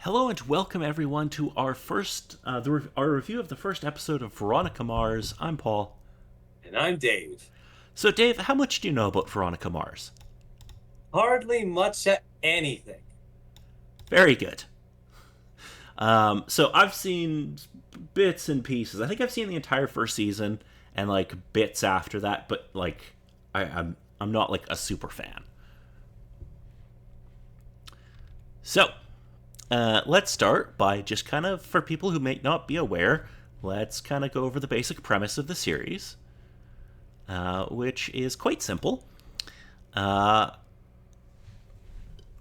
Hello and welcome everyone to our our review of the first episode of Veronica Mars. I'm Paul. And I'm Dave. So, Dave, how much do you know about Veronica Mars? Hardly much at anything. Very good. So I've seen bits and pieces. I think I've seen the entire first season and like bits after that, but like I'm not like a super fan. So let's start by just kind of, for people who may not be aware, let's kind of go over the basic premise of the series, which is quite simple. Uh,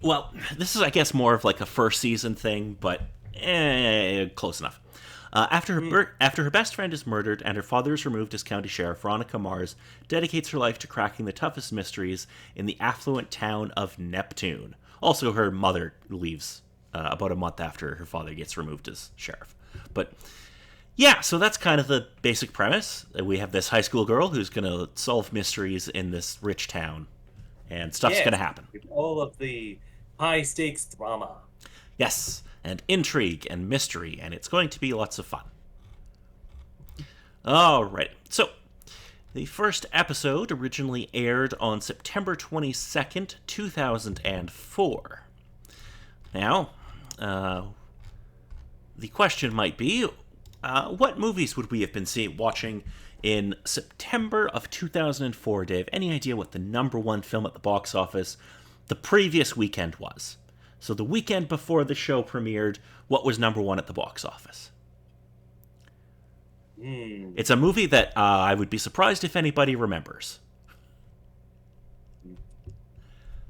well, this is, I guess, more of like a first season thing, but close enough. After her best friend is murdered and her father is removed as county sheriff, Veronica Mars dedicates her life to cracking the toughest mysteries in the affluent town of Neptune. Also, her mother leaves about a month after her father gets removed as sheriff. But yeah, so that's kind of the basic premise. We have this high school girl who's going to solve mysteries in this rich town, and stuff's going Yes, to happen. with all of the high stakes drama. Yes, and intrigue and mystery, and it's going to be lots of fun. Alright, so the first episode originally aired on September 22nd, 2004. Now, the question might be, what movies would we have been watching in September of 2004, Dave? Any idea what the number one film at the box office the previous weekend was? So the weekend before the show premiered, what was number one at the box office? Hmm. It's a movie that I would be surprised if anybody remembers.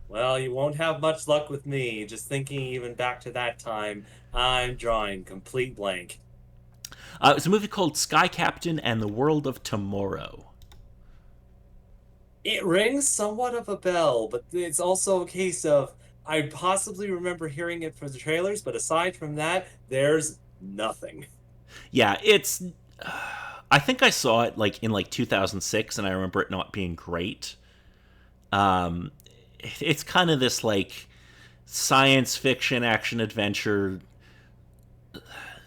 Well, you won't have much luck with me. Just thinking even back to that time, I'm drawing complete blank. It's a movie called Sky Captain and the World of Tomorrow. It rings somewhat of a bell, but it's also a case of I possibly remember hearing it from the trailers, but aside from that, there's nothing. Yeah, it's. I think I saw it like in like 2006, and I remember it not being great. Um, it's kind of this like science fiction action adventure,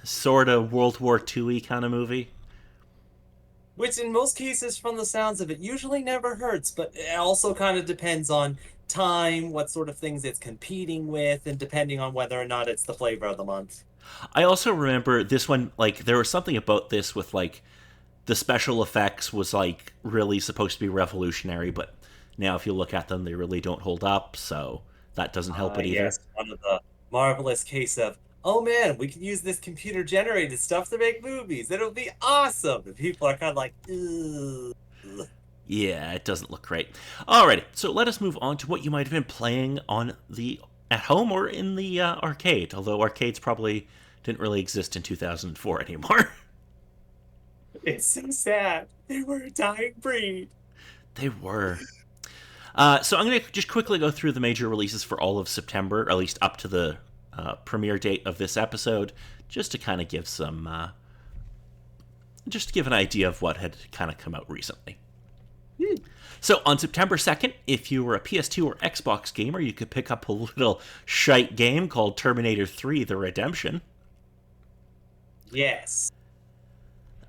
sort of World War II kind of movie. Which in most cases, from the sounds of it, usually never hurts, but it also kind of depends on time, what sort of things it's competing with, and depending on whether or not it's the flavor of the month. I also remember this one, like, there was something about this with, like, the special effects was, like, really supposed to be revolutionary, but now if you look at them, they really don't hold up, so that doesn't help it either. Yes, one of the marvelous case of, oh man, we can use this computer generated stuff to make movies. It'll be awesome. And people are kind of like, ugh. Yeah, it doesn't look great. Alrighty, so let us move on to what you might have been playing on the at home or in the arcade, although arcades probably didn't really exist in 2004 anymore. It's so sad. They were a dying breed. They were. So I'm going to just quickly go through the major releases for all of September, or at least up to the premiere date of this episode, just to kind of give just to give an idea of what had kind of come out recently. Hmm. So on September 2nd, if you were a PS2 or Xbox gamer, you could pick up a little shite game called Terminator 3: The Redemption. Yes.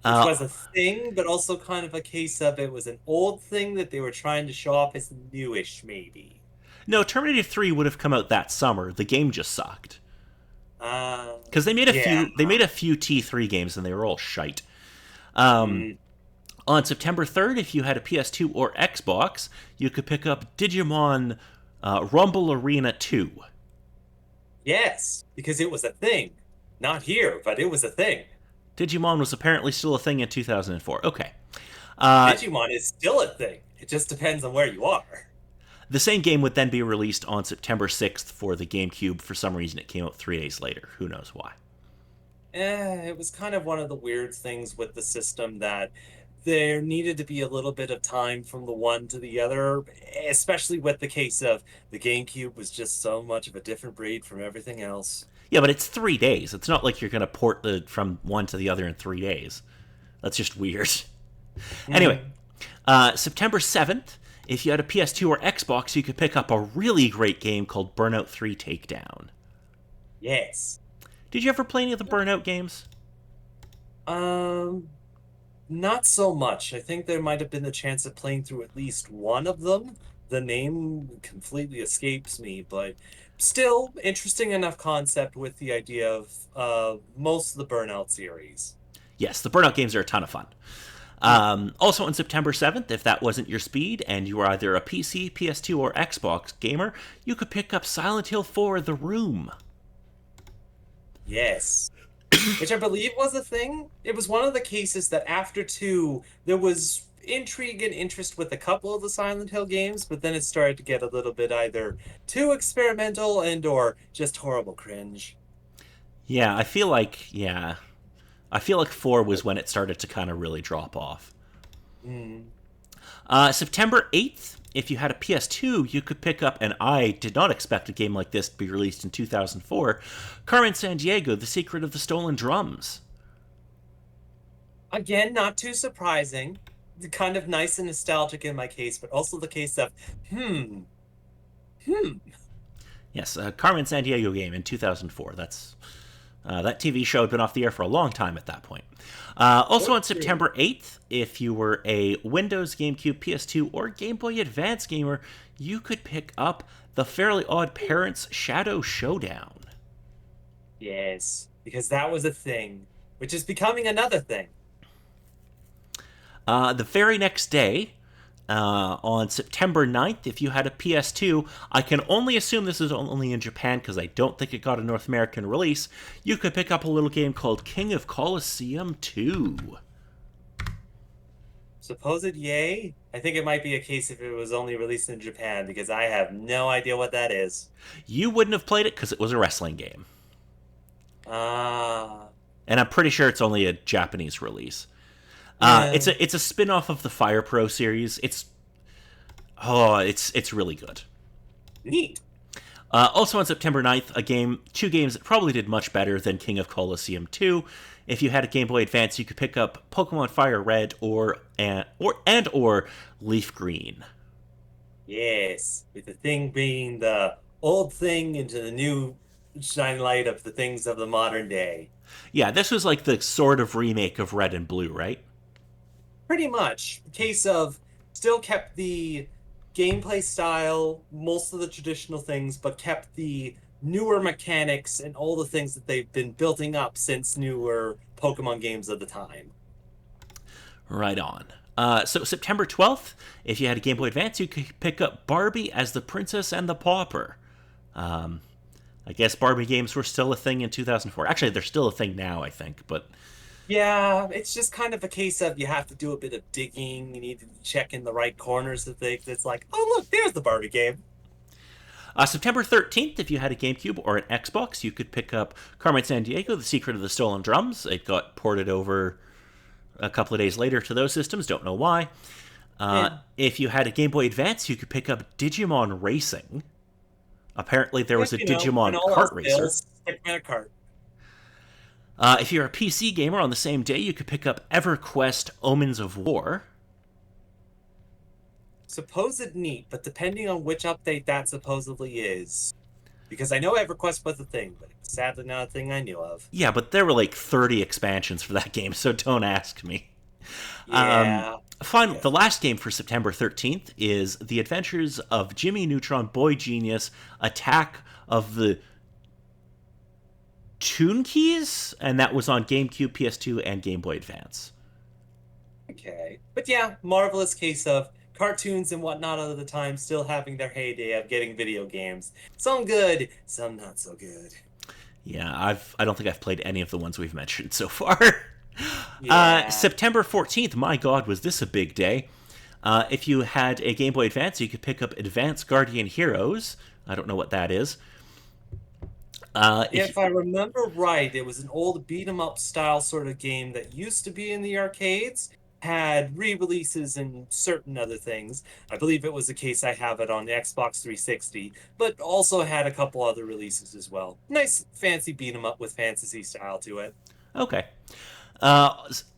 Which Uh, was a thing, but also kind of a case of it was an old thing that they were trying to show off as newish, maybe. no, Terminator 3 would have come out that summer. The game just sucked. Uh, Because yeah. they made a few T3 games and they were all shite. Um, Mm, on September 3rd, if you had a PS2 or Xbox, you could pick up Digimon Rumble Arena 2. yes, because it was a thing. Not here, but it was a thing. Digimon was apparently still a thing in 2004. Okay. Uh, Digimon is still a thing. It just depends on where you are. the same game would then be released on September 6th for the GameCube. For some reason, it came out 3 days later. Who knows why? It was kind of one of the weird things with the system that there needed to be a little bit of time from the one to the other, especially with the case of the GameCube was just so much of a different breed from everything else. Yeah, but it's 3 days. It's not like you're going to port from one to the other in 3 days. That's just weird. Anyway, Mm, September 7th, if you had a PS2 or Xbox, you could pick up a really great game called Burnout 3 Takedown. yes. Did you ever play any of the Burnout games? Um, Not so much. I think there might have been the chance of playing through at least one of them. The name completely escapes me, but still interesting enough concept with the idea of most of the Burnout series. Yes, the Burnout games are a ton of fun. Hmm. Also on September 7th, if that wasn't your speed and you were either a PC, PS2, or Xbox gamer, you could pick up Silent Hill 4 The Room. Yes. Which I believe was a thing. It was one of the cases that after two, there was intrigue and interest with a couple of the Silent Hill games, but then it started to get a little bit either too experimental and or just horrible cringe. Yeah, I feel like 4 was when it started to kind of really drop off. Mm. September 8th, if you had a PS2, you could pick up, and I did not expect a game like this to be released in 2004, Carmen Sandiego, The Secret of the Stolen Drums. Again, not too surprising. Kind of nice and nostalgic in my case, but also the case of, hmm, hmm. Yes, a Carmen Sandiego game in 2004. That TV show had been off the air for a long time at that point. Also So on true. September 8th, if you were a Windows, GameCube, PS2, or Game Boy Advance gamer, you could pick up The Fairly Odd Parents Shadow Showdown. Yes, because that was a thing, which is becoming another thing. The very next day, on September 9th, if you had a PS2, I can only assume this is only in Japan because I don't think it got a North American release, you could pick up a little game called King of Colosseum 2. Supposed yay? I think it might be a case if it was only released in Japan because I have no idea what that is. You wouldn't have played it because it was a wrestling game. Ah, And I'm pretty sure it's only a Japanese release. yeah, It's a spin-off of the Fire Pro series. It's really good. neat. Also on September 9th, two games that probably did much better than King of Colosseum 2. If you had a Game Boy Advance, you could pick up Pokemon Fire Red or Leaf Green. Yes, with the thing being the old thing into the new shining light of the things of the modern day. Yeah, this was like the sort of remake of Red and Blue, right? Pretty much. Case of still kept the gameplay style, most of the traditional things, but kept the newer mechanics and all the things that they've been building up since newer Pokemon games of the time. Right on. So September 12th, if you had a Game Boy Advance, you could pick up Barbie as the Princess and the Pauper. Um, I guess Barbie games were still a thing in 2004. Actually, they're still a thing now, I think. But Yeah, it's just kind of a case of you have to do a bit of digging. You need to check in the right corners of things. It's like, oh, look, there's the Barbie game. September 13th, if you had a GameCube or an Xbox, you could pick up Carmen Sandiego, The Secret of the Stolen Drums. It got ported over a couple of days later to those systems. Don't know why. Yeah, If you had a Game Boy Advance, you could pick up Digimon Racing. Apparently, there was if a you know, and Digimon all else kart racer. fails, stick in a cart. If you're a PC gamer, on the same day, you could pick up EverQuest Omens of War. Supposed neat, but depending on which update that supposedly is. Because I know EverQuest was a thing, but it's sadly not a thing I knew of. Yeah, but there were like 30 expansions for that game, so don't ask me. Yeah. Finally, Yeah. the last game for September 13th is The Adventures of Jimmy Neutron Boy Genius Attack of the Toon Keys, and that was on GameCube, PS2, and Game Boy Advance. Okay. But yeah, marvelous case of cartoons and whatnot of the time still having their heyday of getting video games. Some good, some not so good. Yeah, I don't think I've played any of the ones we've mentioned so far. Yeah. September 14th, my god, was this a big day. If you had a Game Boy Advance, you could pick up Advance Guardian Heroes. I don't know what that is. If If I remember right, it was an old beat 'em up style sort of game that used to be in the arcades, had re-releases and certain other things. I believe it was the case I have it on Xbox 360, but also had a couple other releases as well. Nice fancy beat 'em up with fantasy style to it. Okay.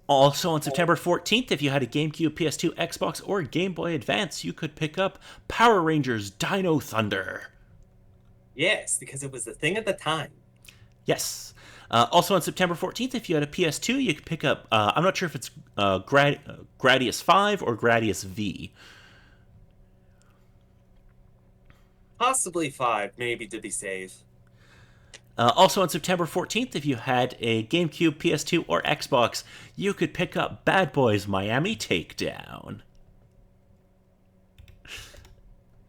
Also on September 14th, if you had a GameCube, PS2, Xbox, or Game Boy Advance, you could pick up Power Rangers Dino Thunder. Yes, because it was the thing at the time. Yes. Also on September 14th, if you had a PS2, you could pick up, I'm not sure if it's Gradius 5 or Gradius V. Possibly 5, maybe to be safe. Also on September 14th, if you had a GameCube, PS2, or Xbox, you could pick up Bad Boys Miami Takedown.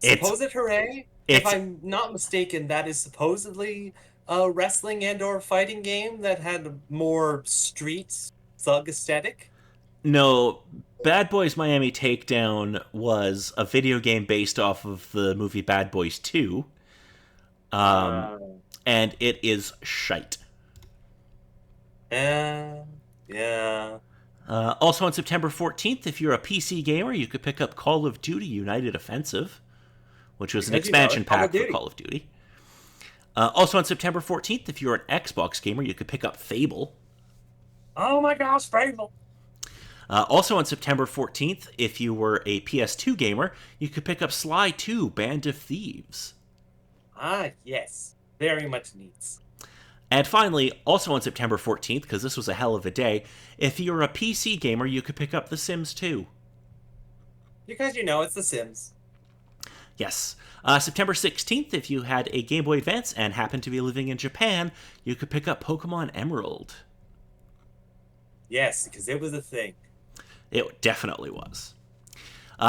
It's Supposed hooray? If it's I'm not mistaken, that is supposedly a wrestling and or fighting game that had a more street thug aesthetic. no, Bad Boys Miami Takedown was a video game based off of the movie Bad Boys 2, Uh, and it is shite. yeah, yeah. Also on September 14th, if you're a PC gamer, you could pick up Call of Duty United Offensive, which was an Because you know, expansion it's Call of pack for Duty. Call of Duty. Also on September 14th, if you're an Xbox gamer, you could pick up Fable. Oh my gosh, Fable. Also on September 14th, if you were a PS2 gamer, you could pick up Sly 2 Band of Thieves. Ah, yes. Very much needs. And finally, also on September 14th, because this was a hell of a day, if you're a PC gamer, you could pick up The Sims 2. Because you know it's The Sims. Yes. September 16th, if you had a Game Boy Advance and happened to be living in Japan, you could pick up Pokemon Emerald. Yes, because it was a thing. It definitely was.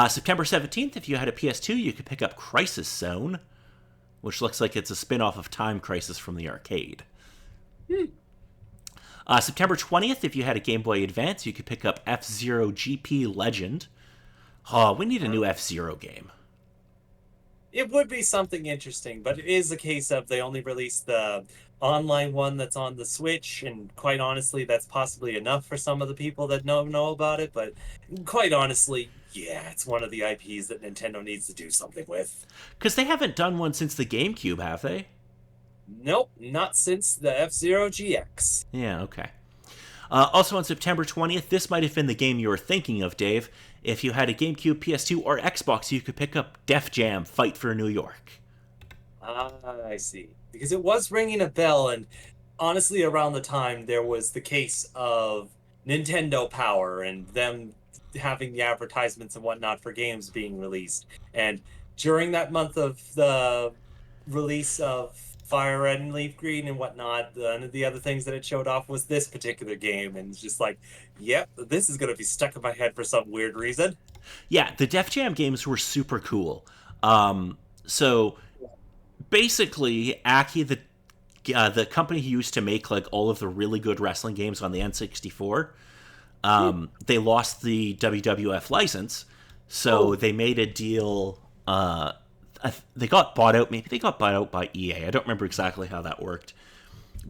September 17th, if you had a PS2, you could pick up Crisis Zone, which looks like it's a spin off of Time Crisis from the arcade. September 20th, if you had a Game Boy Advance, you could pick up F-Zero GP Legend. Oh, we need a new F-Zero game. It would be something interesting, but it is a case of they only released the online one that's on the Switch, and quite honestly, that's possibly enough for some of the people that know about it. But quite honestly, yeah, it's one of the IPs that Nintendo needs to do something with. Because they haven't done one since the GameCube, have they? Nope, not since the F-Zero GX. Yeah, okay. Also on September 20th, this might have been the game you were thinking of, Dave. If you had a GameCube, PS2, or Xbox, you could pick up Def Jam Fight for New York. Ah, I see. Because it was ringing a bell, and honestly, around the time there was the case of Nintendo Power and them having the advertisements and whatnot for games being released. And during that month of the release of Fire Red and Leaf Green and whatnot, one of the other things that it showed off was this particular game. And it's just like, yep, this is going to be stuck in my head for some weird reason. Yeah, the Def Jam games were super cool. So basically, Aki, the company who used to make like all of the really good wrestling games on the N64, they lost the WWF license, so they made a deal. They got bought out. Maybe they got bought out by EA. I don't remember exactly how that worked,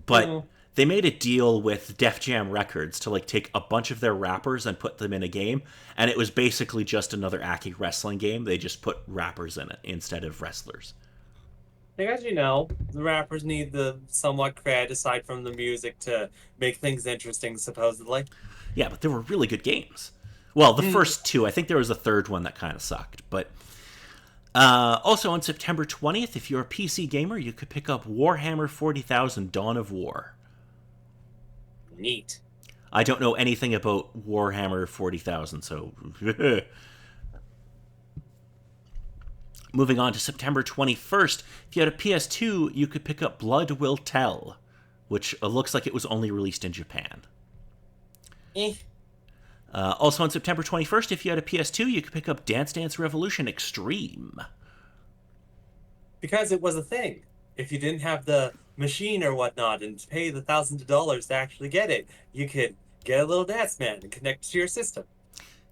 but they made a deal with Def Jam Records to like take a bunch of their rappers and put them in a game, and it was basically just another Aki wrestling game. They just put rappers in it instead of wrestlers. Because you know, the rappers need the somewhat cred aside from the music to make things interesting, supposedly. Yeah, but they were really good games. Well, the first two. I think there was a third one that kind of sucked. But also on September 20th, if you're a PC gamer, you could pick up Warhammer 40,000 Dawn of War. Neat. I don't know anything about Warhammer 40,000, so... Moving on to September 21st, if you had a PS2, you could pick up Blood Will Tell, which looks like it was only released in Japan. Also on September 21st, if you had a PS2, you could pick up Dance Dance Revolution Extreme. Because it was a thing. If you didn't have the machine or whatnot and pay the thousands of dollars to actually get it, you could get a little dance man and connect it to your system.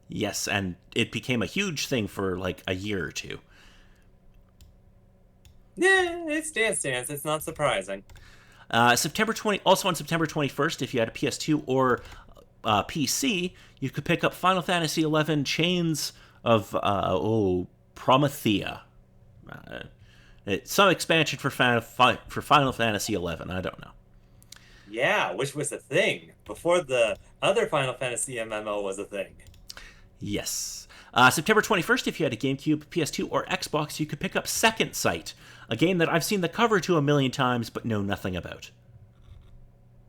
Yes, and it became a huge thing for like a year or two. Yeah, it's Dance Dance. It's not surprising. Also on September 21st, if you had a PS2 or PC, you could pick up Final Fantasy XI Chains of Promethea. It's some expansion for Final Fantasy XI. I don't know. Yeah, which was a thing before the other Final Fantasy MMO was a thing. Yes. September 21st, if you had a GameCube, PS2, or Xbox, you could pick up Second Sight, a game that I've seen the cover to a million times but know nothing about.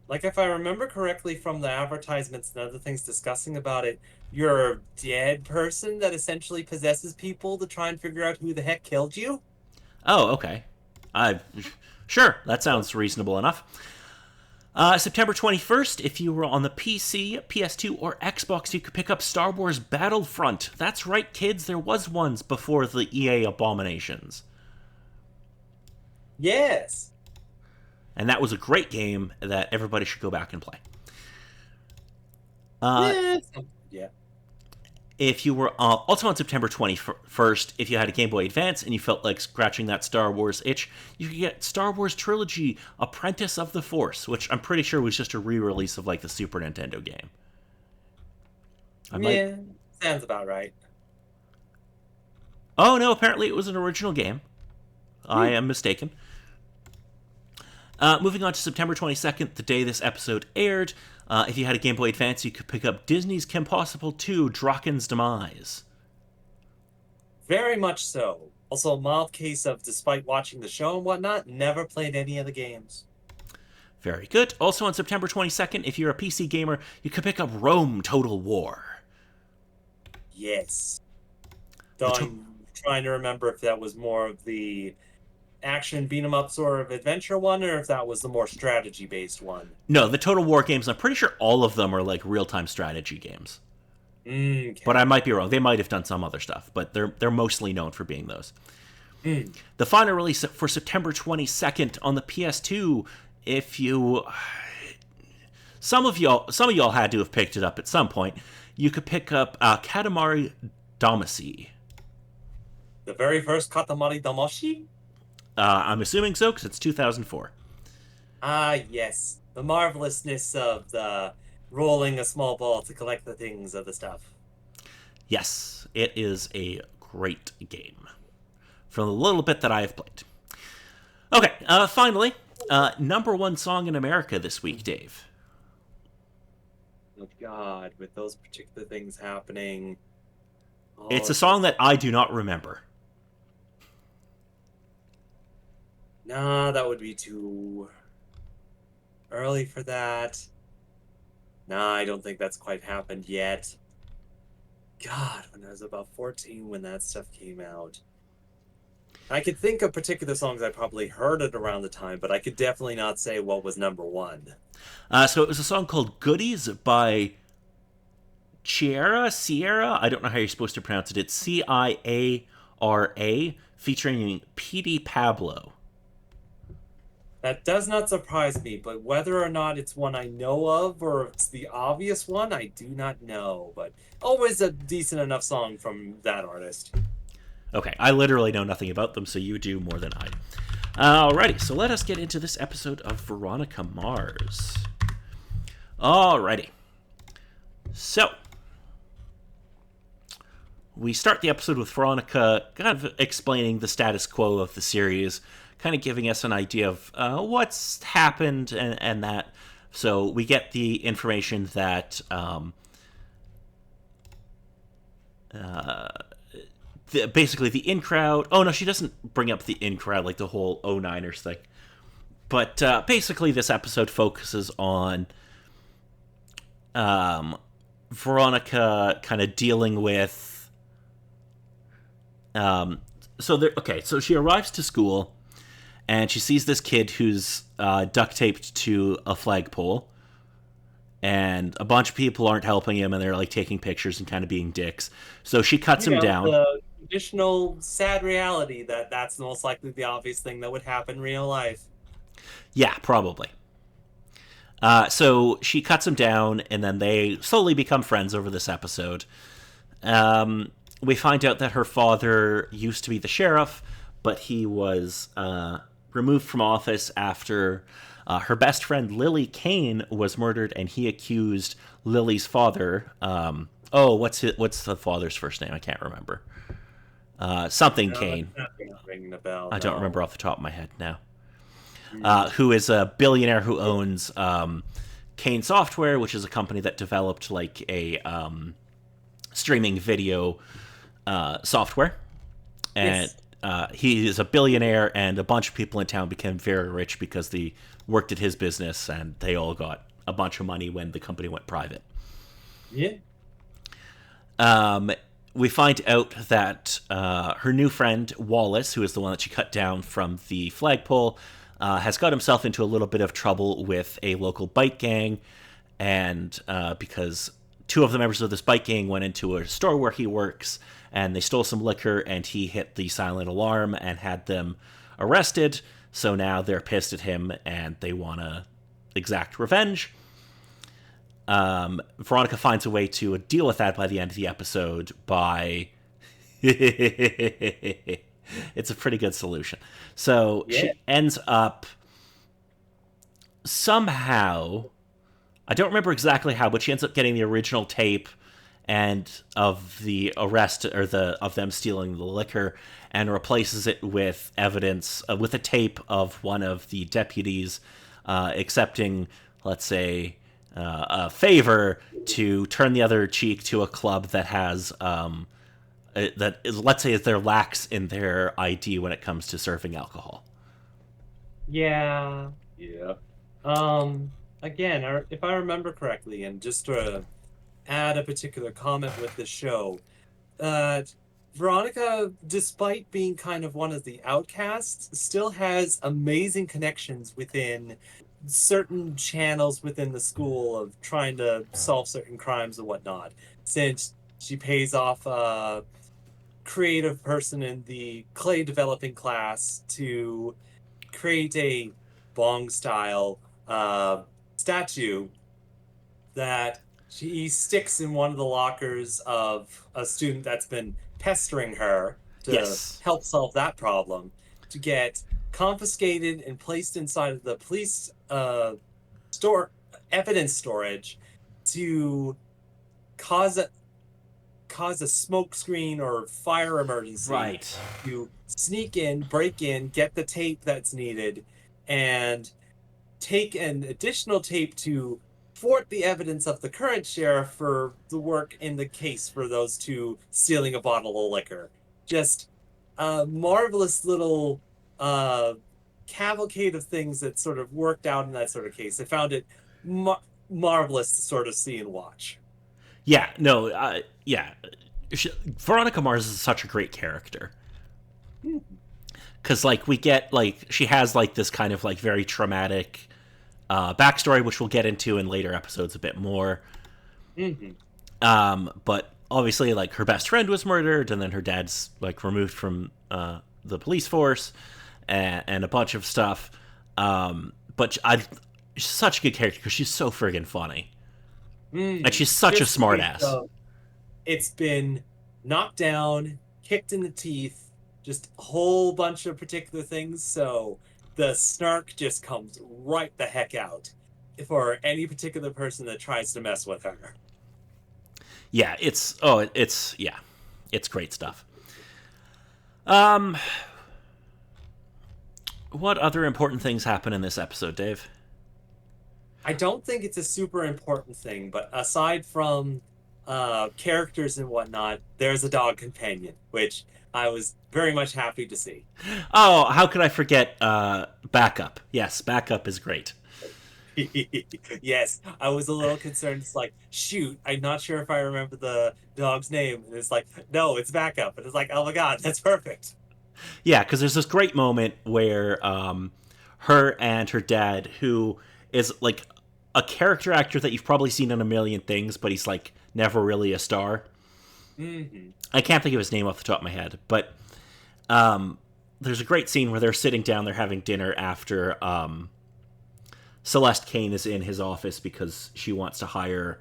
Like, if I remember correctly from the advertisements and other things discussing about it, you're a dead person that essentially possesses people to try and figure out who the heck killed you. Oh, okay. I Sure, that sounds reasonable enough. September 21st, if you were on the PC, PS2, or Xbox, you could pick up Star Wars Battlefront. That's right, kids, there was ones before the EA abominations. Yes. And that was a great game that everybody should go back and play. Uh, Yeah. Yeah. if you were also on September 21st, if you had a Game Boy Advance and you felt like scratching that Star Wars itch, you could get Star Wars Trilogy Apprentice of the Force, which I'm pretty sure was just a re-release of like the Super Nintendo game. I might. Yeah. Sounds about right. Oh no, apparently it was an original game. I Hmm. am mistaken. Moving on to September 22nd, the day this episode aired. If you had a Game Boy Advance, you could pick up Disney's Kim Possible 2 Drakken's Demise. Very much so. Also, a mild case of, despite watching the show and whatnot, never played any of the games. Very good. Also on September 22nd, if you're a PC gamer, you could pick up Rome Total War. Yes. The Though to- I'm trying to remember if that was more of the action beat 'em up sort of adventure one, or if that was the more strategy based one. no, the Total War games, I'm pretty sure all of them are like real-time strategy games. But Okay. I might be wrong. They might have done some other stuff, but they're mostly known for being those. Mm. The final release for September 22nd on the PS2, if you some of y'all had to have picked it up at some point. You could pick up Katamari Damacy. The very first Katamari Damacy? I'm assuming so because it's 2004. Ah, yes. The marvelousness of the rolling a small ball to collect the things of the stuff. Yes, it is a great game from the little bit that I have played. Okay, finally, number one song in America this week, Dave. Oh, God, with those particular things happening. It's Oh, a song that I do not remember. nah, that would be too early for that. Nah, I don't think that's quite happened yet. God, when I was about 14 when that stuff came out. I could think of particular songs I probably heard it around the time, but I could definitely not say what was number one. So it was a song called Goodies by Sierra. I don't know how you're supposed to pronounce it. It's Ciara, featuring Petey Pablo. That does not surprise me, but whether or not it's one I know of or if it's the obvious one, I do not know. But always a decent enough song from that artist. Okay, I literally know nothing about them, so you do more than I. Alrighty, so let us get into this episode of Veronica Mars. Alrighty. So, we start the episode with Veronica kind of explaining the status quo of the series, kind of giving us an idea of what's happened and that. So we get the information that basically the in crowd. Oh no, she doesn't bring up the in crowd like the whole 09ers thing. But basically, this episode focuses on Veronica kind of dealing with. So she arrives to school and she sees this kid who's duct taped to a flagpole, and a bunch of people aren't helping him, and they're like taking pictures and kind of being dicks. So she cuts You him know, down. the traditional sad reality that that's most likely the obvious thing that would happen in real life. Yeah, probably. So she cuts him down, and then they slowly become friends over this episode. We find out that her father used to be the sheriff, but he was removed from office after her best friend Lily Kane was murdered, and he accused Lily's father. What's the father's first name? I can't remember. Something No, Kane. that's not ringing a bell. I don't remember No. off the top of my head now. Who is a billionaire who owns Kane Software, which is a company that developed like a streaming video software. And Yes. he is a billionaire, and a bunch of people in town became very rich because the worked at his business, and they all got a bunch of money when the company went private. Yeah. Um, we find out that her new friend Wallace, who is the one that she cut down from the flagpole, has got himself into a little bit of trouble with a local bike gang, and because two of the members of this bike gang went into a store where he works, and they stole some liquor, and he hit the silent alarm and had them arrested. So now they're pissed at him, and they want to exact revenge. Veronica finds a way to deal with that by the end of the episode by. It's a pretty good solution. So Yeah. she ends up somehow. I don't remember exactly how, but she ends up getting the original tape and of the arrest or the of them stealing the liquor, and replaces it with evidence with a tape of one of the deputies accepting, let's say, a favor to turn the other cheek to a club that has that is, let's say, is they're lax in their ID when it comes to serving alcohol. Yeah. Yeah. Again, if I remember correctly, and just to add a particular comment with the show, uh, Veronica, despite being kind of one of the outcasts, still has amazing connections within certain channels within the school of trying to solve certain crimes and whatnot. Since she pays off a creative person in the clay developing class to create a bong style statue that she sticks in one of the lockers of a student that's been pestering her to Yes. help solve that problem, to get confiscated and placed inside of the police store evidence storage to cause a smoke screen or fire emergency, Right. to sneak in, break in, get the tape that's needed, and take an additional tape to thwart the evidence of the current sheriff for the work in the case for those two stealing a bottle of liquor. Just a marvelous little uh, cavalcade of things that sort of worked out in that sort of case. I found it marvelous to sort of see and watch. Yeah. No. Yeah. Veronica Mars is such a great character because like we get like she has like this kind of like very traumatic backstory, which we'll get into in later episodes a bit more. Mm-hmm. But obviously, like her best friend was murdered, and then her dad's like removed from the police force, and a bunch of stuff. But she's such a good character because she's so friggin' funny, and she's such a Just the case smartass. of it's been knocked down, kicked in the teeth, just a whole bunch of particular things. So the snark just comes right the heck out for any particular person that tries to mess with her. Yeah, it's great stuff. Um, what other important things happen in this episode, Dave? I don't think it's a super important thing, but aside from characters and whatnot, there's a dog companion, which I was very much happy to see. Oh, how could I forget backup? Yes, backup is great. Yes, I was a little concerned. It's like, shoot, I'm not sure if I remember the dog's name. And it's like, no, it's backup. And it's like, oh my God, that's perfect. Yeah, because there's this great moment where her and her dad, who is like a character actor that you've probably seen in a million things, but he's like never really a star. Hmm. I can't think of his name off the top of my head, but there's a great scene where they're sitting down, they're having dinner after Celeste Kane is in his office because she wants to hire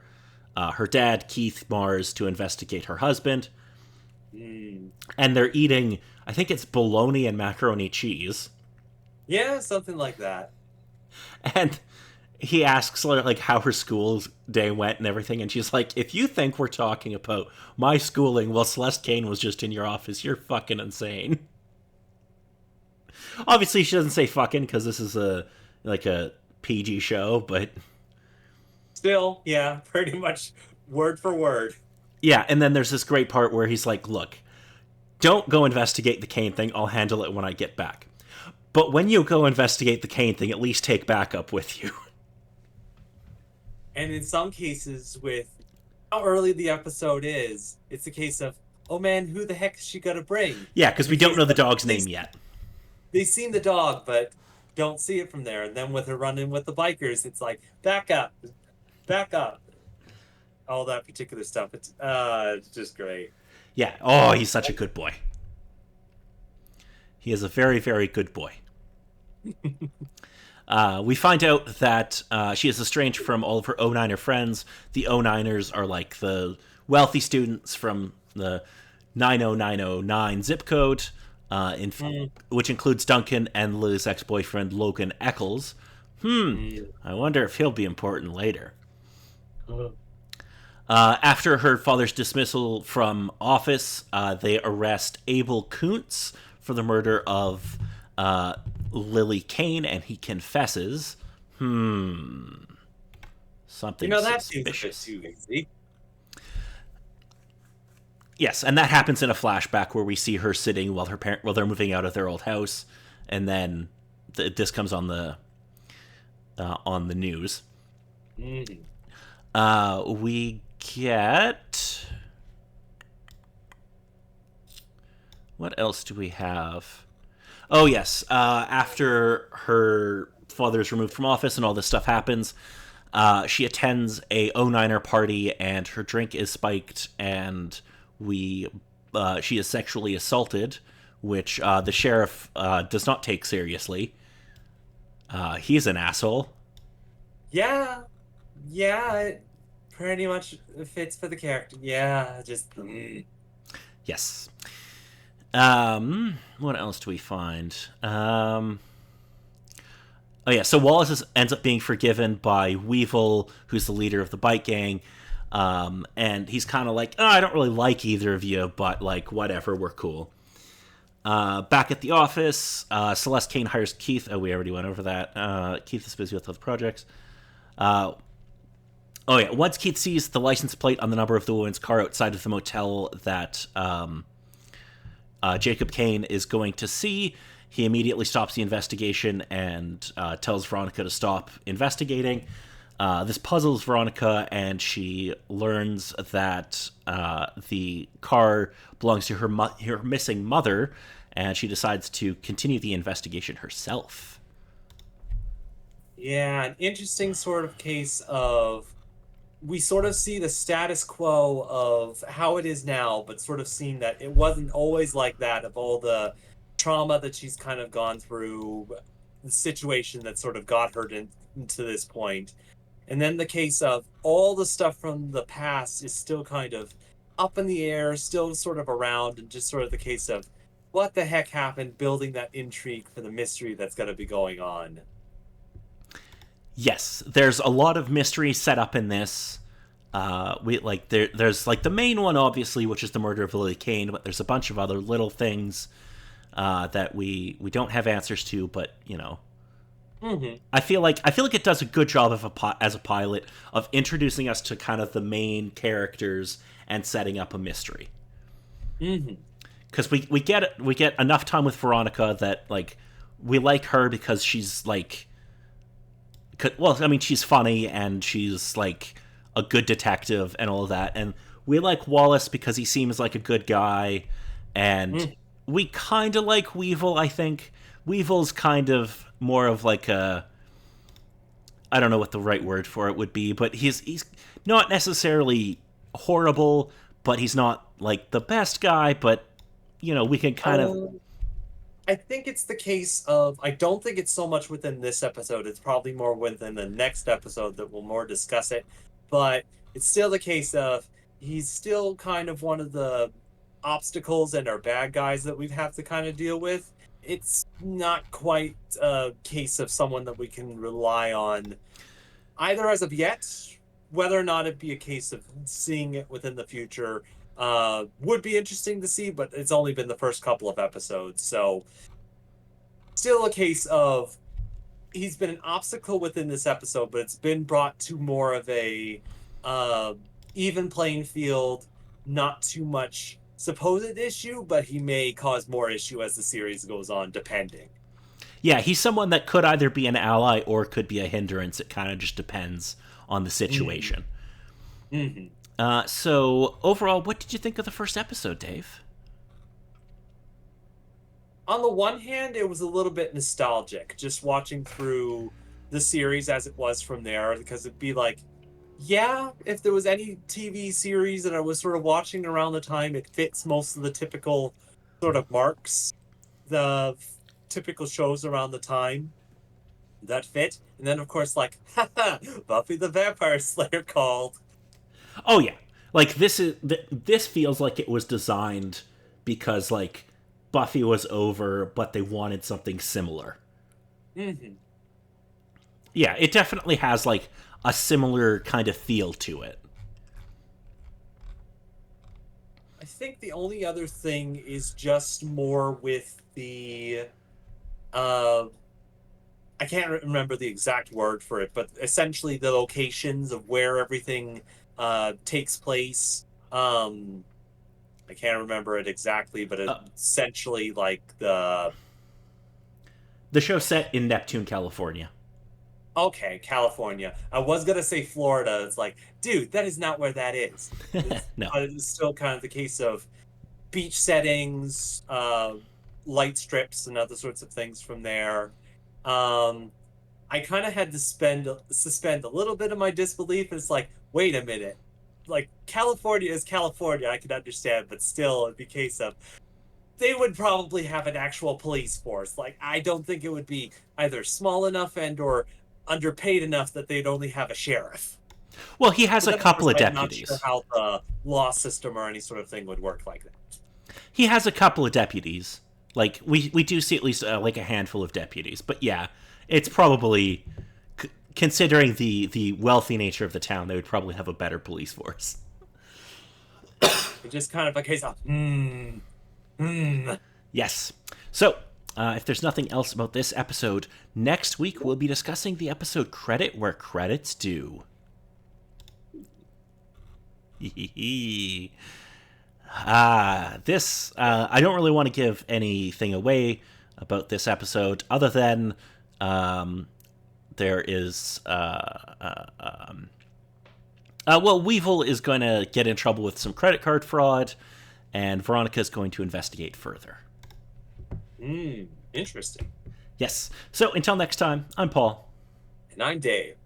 her dad, Keith Mars, to investigate her husband. Mm. And they're eating, I think it's bologna and macaroni cheese. Yeah, something like that. And he asks her, like, how her school day went and everything. And she's like, if you think we're talking about my schooling while Celeste Kane was just in your office, you're fucking insane. Obviously, she doesn't say fucking because this is a PG show, but Still, yeah, pretty much word for word. yeah. And then there's this great part where he's like, look, don't go investigate the Kane thing. I'll handle it when I get back. But when you go investigate the Kane thing, at least take backup with you. And in some cases, with how early the episode is, it's a case of, oh man, who the heck is she gonna bring? Yeah, In because the we don't case know the of dog's name yet. they seen the dog, but don't see it from there. And then with her running with the bikers, it's like back up, all that particular stuff. It's just great. Yeah. Oh, he's such a good boy. He is a very, very good boy. We find out that she is estranged from all of her O9er friends. The O9ers are like the wealthy students from the 90909 zip code, which includes Duncan and Liz's ex-boyfriend Logan Eccles. Mm. I wonder if he'll be important later. After her father's dismissal from office, they arrest Abel Kuntz for the murder of Lily Kane, and he confesses. Something That seems a bit suspicious. too easy. Yes, and that happens in a flashback where we see her sitting while they're moving out of their old house, and then this comes on the news. Mm. We get, what else do we have? Oh yes, after her father is removed from office and all this stuff happens, she attends a O9er party and her drink is spiked, and she is sexually assaulted, which the sheriff does not take seriously. He's an asshole. Yeah, yeah, it pretty much fits for the character. Yeah, just Yes. What else do we find? Oh yeah, so ends up being forgiven by Weevil, who's the leader of the bike gang. And he's kind of like, oh, I don't really like either of you, but like, whatever, we're cool. Back at the office, Celeste Kane hires Keith. Oh, we already went over that. Keith is busy with other projects. Oh yeah, once Keith sees the license plate on the number of the woman's car outside of the motel that Jacob Kane is going to see, he immediately stops the investigation and tells Veronica to stop investigating. This puzzles Veronica, and she learns that the car belongs to her missing mother, and she decides to continue the investigation herself. yeah, an interesting sort of case of we sort of see the status quo of how it is now, but sort of seeing that it wasn't always like that, of all the trauma that she's kind of gone through, the situation that sort of got her into this point. And then the case of all the stuff from the past is still kind of up in the air, still sort of around, and just sort of the case of what the heck happened, building that intrigue for the mystery that's going to be going on. Yes, there's a lot of mystery set up in this. There's like the main one, obviously, which is the murder of Lily Kane, but there's a bunch of other little things that we don't have answers to. But I feel like it does a good job as a pilot of introducing us to kind of the main characters and setting up a mystery. Because we get enough time with Veronica that like we like her because she's like. Well, I mean, she's funny and she's like a good detective and all of that. And we like Wallace because he seems like a good guy. And we kind of like Weevil, I think. Weevil's kind of more of like a... I don't know what the right word for it would be, but he's not necessarily horrible, but he's not like the best guy, but, we can kind of... I think it's the case of, I don't think it's so much within this episode. It's probably more within the next episode that we'll more discuss it. But it's still the case of he's still kind of one of the obstacles and our bad guys that we'd have to kind of deal with. It's not quite a case of someone that we can rely on either as of yet. Whether or not it'd be a case of seeing it within the future would be interesting to see, but it's only been the first couple of episodes, so still a case of he's been an obstacle within this episode, but it's been brought to more of a even playing field, not too much supposed issue, but he may cause more issue as the series goes on, depending. Yeah, he's someone that could either be an ally or could be a hindrance. It kind of just depends on the Hmm. situation. Hmm. So, overall, what did you think of the first episode, Dave? On the one hand, it was a little bit nostalgic just watching through the series as it was from there, because it'd be like, yeah, if there was any TV series that I was sort of watching around the time, it fits most of the typical sort of marks, the typical shows around the time that fit. And then, of course, like, haha, Buffy the Vampire Slayer called. Oh yeah, like this feels like it was designed because like Buffy was over, but they wanted something similar. Hmm. Yeah, it definitely has like a similar kind of feel to it. I think the only other thing is just more with uh, I can't remember the exact word for it, but essentially the locations of where everything takes place. I can't remember it exactly, but Uh, essentially like the the show set in Neptune, California. okay, California. I was gonna say Florida. It's like, dude, that is not where that is. No. But it's still kind of the case of beach settings, light strips, and other sorts of things from there. Um, I kind of had to suspend a little bit of my disbelief. It's like, wait a minute, like California is California, I can understand, but still, it'd be a case of they would probably have an actual police force. Like, I don't think it would be either small enough and or underpaid enough that they'd only have a sheriff. Well, he has But a then, of course, couple of I'm not sure deputies. how the law system or any sort of thing would work like that. He has a couple of deputies. Like we do see at least like a handful of deputies, but yeah, it's probably considering the wealthy nature of the town, they would probably have a better police force. It's just kind of a case of, hmm. Yes. So, if there's nothing else about this episode, next week we'll be discussing the episode Credit Where Credit's Due. This, I don't really want to give anything away about this episode other than um, there is. Well, Weevil is going to get in trouble with some credit card fraud, and Veronica is going to investigate further. Interesting. Yes. So until next time, I'm Paul. And I'm Dave.